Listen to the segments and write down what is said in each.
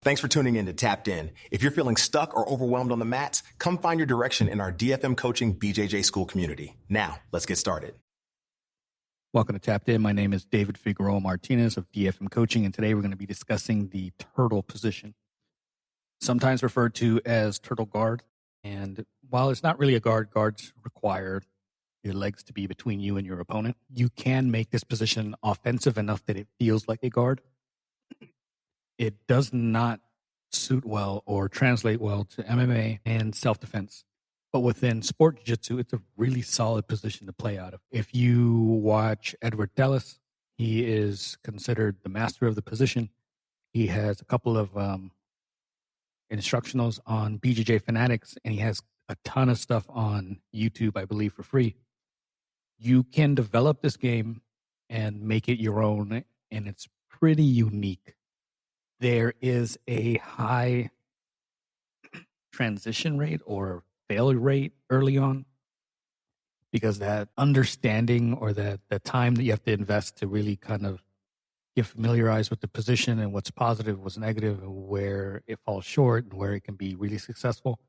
Thanks for tuning in to Tapped In. If you're feeling stuck or overwhelmed on the mats, come find your direction in our DFM Coaching BJJ School community. Now, let's get started. Welcome to Tapped In. My name is David Figueroa-Martinez of DFM Coaching, and today we're going to be discussing the turtle position, sometimes referred to as turtle guard. And while it's not really a guard, guards require your legs to be between you and your opponent. You can make this position offensive enough that it feels like a guard. It does not suit well or translate well to MMA and self-defense. But within sport jiu-jitsu, it's a really solid position to play out of. If you watch Eduard Telles, he is considered the master of the position. He has a couple of instructionals on BJJ Fanatics, and he has a ton of stuff on YouTube, I believe, for free. You can develop this game and make it your own, and it's pretty unique. There is a high transition rate or failure rate early on because that understanding or the time that you have to invest to really kind of get familiarized with the position and what's positive, what's negative, and where it falls short and where it can be really successful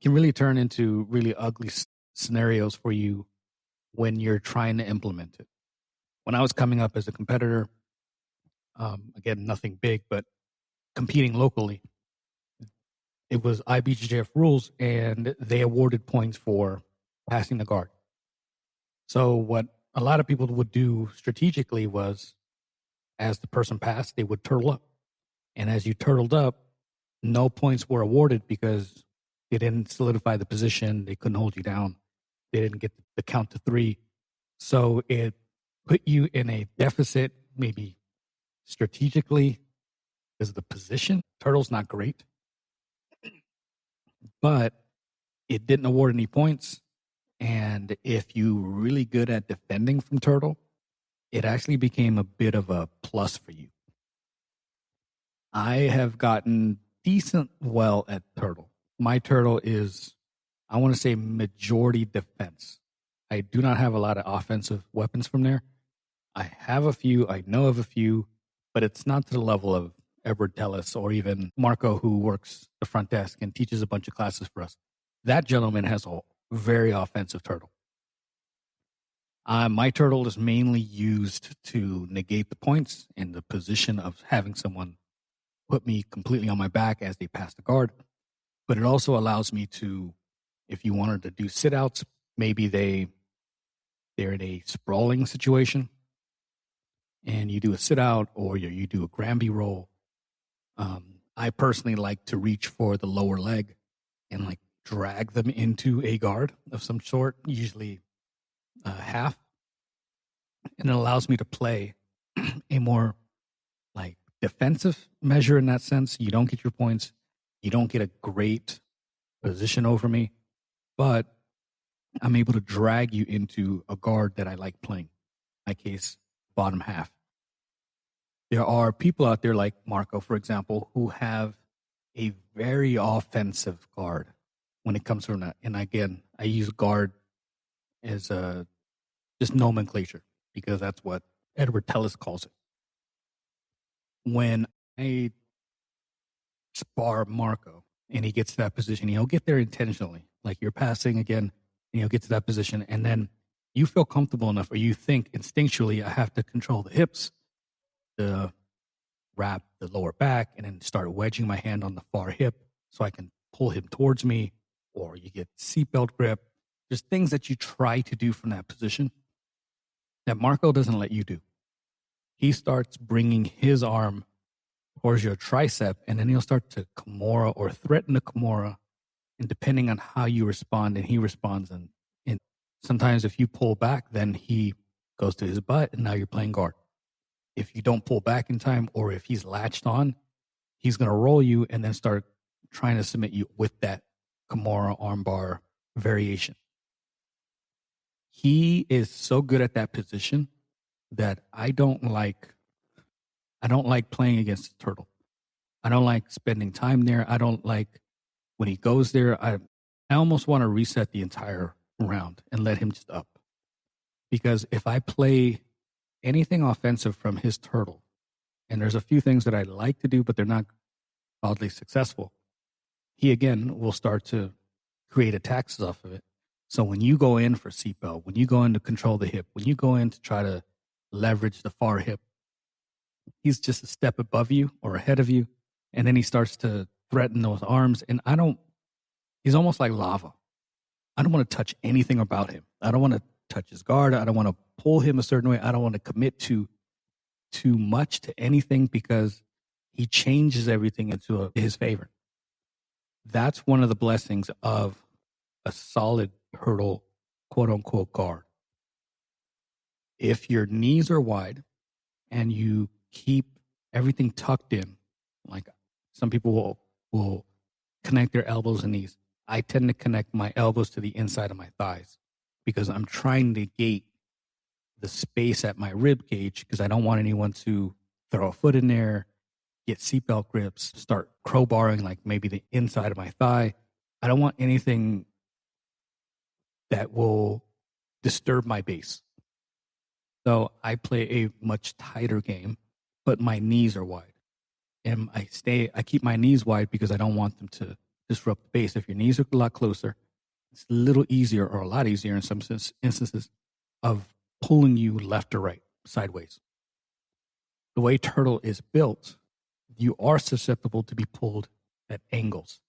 can really turn into really ugly scenarios for you when you're trying to implement it. When I was coming up as a competitor, again, nothing big, but competing locally, it was IBJJF rules, and they awarded points for passing the guard. So what a lot of people would do strategically was, as the person passed, they would turtle up. And as you turtled up, no points were awarded because they didn't solidify the position. They couldn't hold you down. They didn't get the count to 3. So it put you in a deficit, maybe strategically, because of the position. Turtle's not great, but it didn't award any points. And if you were really good at defending from turtle, it actually became a bit of a plus for you. I have gotten decent well at turtle. My turtle is, I want to say, majority defense. I do not have a lot of offensive weapons from there. I have a few, I know of a few, but it's not to the level of Eduard Telles or even Marco, who works the front desk and teaches a bunch of classes for us. That gentleman has a very offensive turtle. My turtle is mainly used to negate the points in the position of having someone put me completely on my back as they pass the guard. But it also allows me to, if you wanted to do sit-outs, maybe they're in a sprawling situation, and you do a sit-out or you do a Granby roll. I personally like to reach for the lower leg and like drag them into a guard of some sort, usually half. And it allows me to play a more like defensive measure in that sense. You don't get your points. You don't get a great position over me, but I'm able to drag you into a guard that I like playing. In my case, bottom half. There are people out there like Marco, for example, who have a very offensive guard when it comes from that. And again, I use guard as just nomenclature because that's what Eduard Telles calls it. When I spar Marco and he gets to that position, he'll get there intentionally. Like you're passing again, and he'll get to that position. And then you feel comfortable enough, or you think instinctually, I have to control the hips, the wrap the lower back, and then start wedging my hand on the far hip so I can pull him towards me, or you get seatbelt grip. There's things that you try to do from that position that Marco doesn't let you do. He starts bringing his arm towards your tricep, and then he'll start to Kimura or threaten the Kimura, and depending on how you respond, and he responds, and sometimes if you pull back, then he goes to his butt, and now you're playing guard. If you don't pull back in time, or if he's latched on, he's going to roll you and then start trying to submit you with that Kimura armbar variation. He is so good at that position that I don't like playing against the turtle. I don't like spending time there. I don't like when he goes there. I almost want to reset the entire round and let him just up. Because if I play anything offensive from his turtle, and there's a few things that I like to do, but they're not oddly successful, he again will start to create attacks off of it. So when you go in for seatbelt, when you go in to control the hip, when you go in to try to leverage the far hip, he's just a step above you or ahead of you. And then he starts to threaten those arms. And he's almost like lava. I don't want to touch anything about him. I don't want to touch his guard. I don't want to pull him a certain way. I don't want to commit to too much to anything because he changes everything into his favor. That's one of the blessings of a solid hurdle, quote unquote, guard. If your knees are wide and you keep everything tucked in, like some people will connect their elbows and knees. I tend to connect my elbows to the inside of my thighs because I'm trying to negate the space at my rib cage because I don't want anyone to throw a foot in there, get seatbelt grips, start crowbarring like maybe the inside of my thigh. I don't want anything that will disturb my base. So I play a much tighter game, but my knees are wide. And I keep my knees wide because I don't want them to disrupt the base. If your knees are a lot closer, it's a little easier or a lot easier in some instances of pulling you left or right, sideways. The way turtle is built, you are susceptible to be pulled at angles.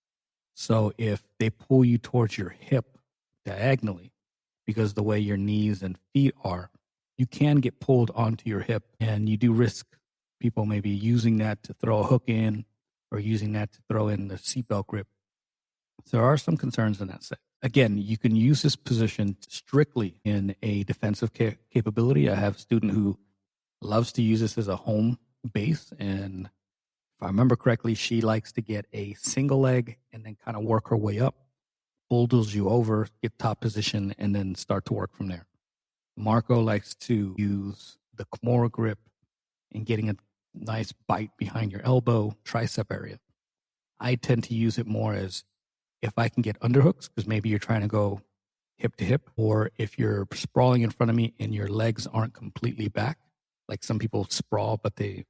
So if they pull you towards your hip diagonally, because the way your knees and feet are, you can get pulled onto your hip, and you do risk people maybe using that to throw a hook in or using that to throw in the seatbelt grip. So there are some concerns in that set. Again, you can use this position strictly in a defensive capability. I have a student who loves to use this as a home base, and if I remember correctly, she likes to get a single leg and then kind of work her way up, bulldoze you over, get top position, and then start to work from there. Marco likes to use the Kimura grip and getting a nice bite behind your elbow, tricep area. I tend to use it more as if I can get underhooks, because maybe you're trying to go hip to hip, or if you're sprawling in front of me and your legs aren't completely back, like some people sprawl, but they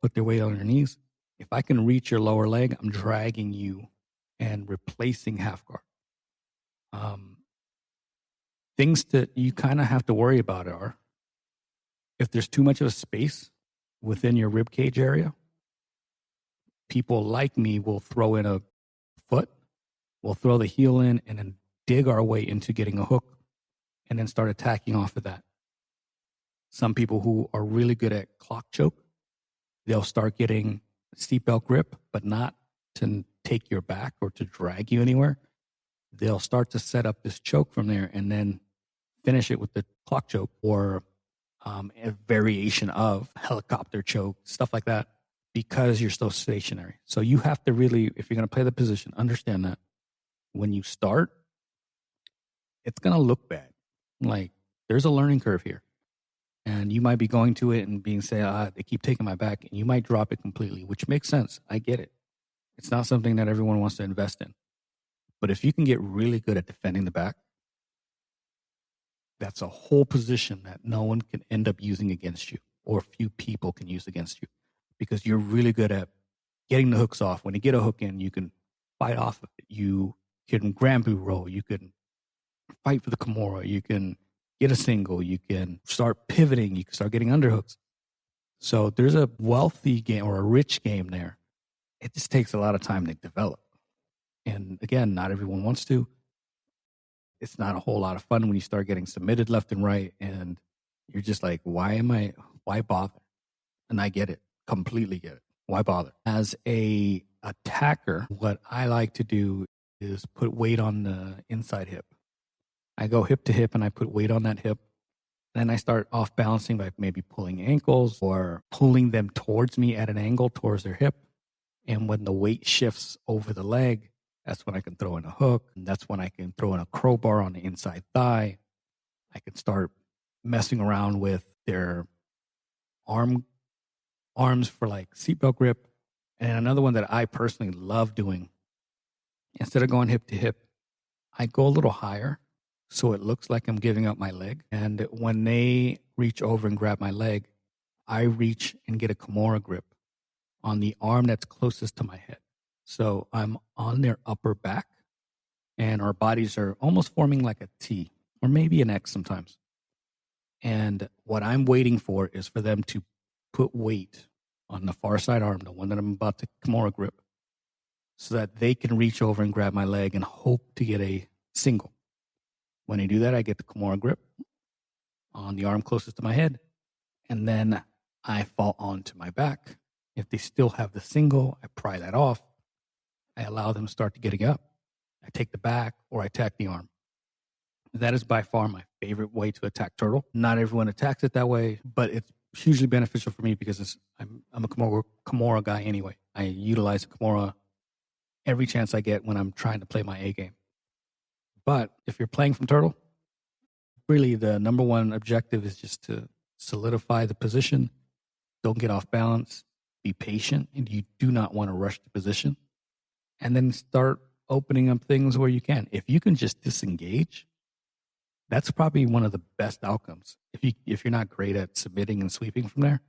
put their weight on their knees. If I can reach your lower leg, I'm dragging you and replacing half guard. Things that you kind of have to worry about are if there's too much of a space within your rib cage area, people like me will throw in a foot, we'll throw the heel in and then dig our way into getting a hook and then start attacking off of that. Some people who are really good at clock choke, they'll start getting seatbelt grip, but not to take your back or to drag you anywhere. They'll start to set up this choke from there and then finish it with the clock choke or a variation of helicopter choke, stuff like that, because you're so stationary. So you have to really, if you're going to play the position, understand that when you start, it's going to look bad. Like there's a learning curve here. And you might be going to it and being say, they keep taking my back, and you might drop it completely, which makes sense. I get it. It's not something that everyone wants to invest in. But if you can get really good at defending the back, that's a whole position that no one can end up using against you, or few people can use against you, because you're really good at getting the hooks off. When you get a hook in, you can fight off of it. You can Granbu roll. You can fight for the Kimura. You can get a single. You can start pivoting. You can start getting underhooks. So there's a wealthy game or a rich game there. It just takes a lot of time to develop. And again, not everyone wants to. It's not a whole lot of fun when you start getting submitted left and right, and you're just like, why bother? And I get it, completely get it. Why bother? As a attacker, what I like to do is put weight on the inside hip. I go hip to hip and I put weight on that hip. Then I start off balancing by maybe pulling ankles or pulling them towards me at an angle towards their hip. And when the weight shifts over the leg, that's when I can throw in a hook. And that's when I can throw in a crowbar on the inside thigh. I can start messing around with their arms for like seatbelt grip. And another one that I personally love doing, instead of going hip to hip, I go a little higher so it looks like I'm giving up my leg. And when they reach over and grab my leg, I reach and get a Kimura grip on the arm that's closest to my head. So I'm on their upper back, and our bodies are almost forming like a T or maybe an X sometimes. And what I'm waiting for is for them to put weight on the far side arm, the one that I'm about to Kimura grip, so that they can reach over and grab my leg and hope to get a single. When they do that, I get the Kimura grip on the arm closest to my head, and then I fall onto my back. If they still have the single, I pry that off. I allow them to start to getting up. I take the back or I attack the arm. That is by far my favorite way to attack turtle. Not everyone attacks it that way, but it's hugely beneficial for me because I'm a Kimura guy anyway. I utilize Kimura every chance I get when I'm trying to play my A game. But if you're playing from turtle, really the number one objective is just to solidify the position. Don't get off balance. Be patient, and you do not want to rush the position. And then start opening up things where you can. If you can just disengage, that's probably one of the best outcomes. If you're not great at submitting and sweeping from there,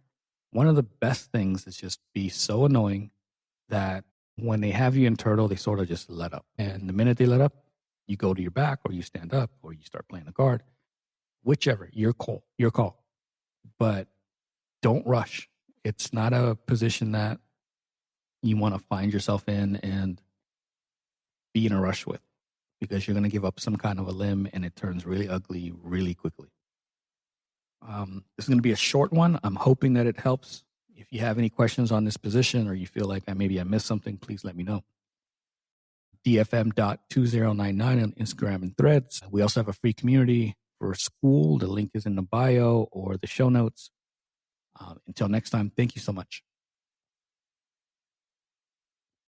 one of the best things is just be so annoying that when they have you in turtle, they sort of just let up. And the minute they let up, you go to your back or you stand up or you start playing a guard. Whichever, your call. But don't rush. It's not a position that you want to find yourself in and be in a rush with, because you're going to give up some kind of a limb and it turns really ugly really quickly. This is going to be a short one. I'm hoping that it helps. If you have any questions on this position or you feel like maybe I missed something, please let me know. DFM.2099 on Instagram and Threads. We also have a free community for school. The link is in the bio or the show notes. Until next time, thank you so much.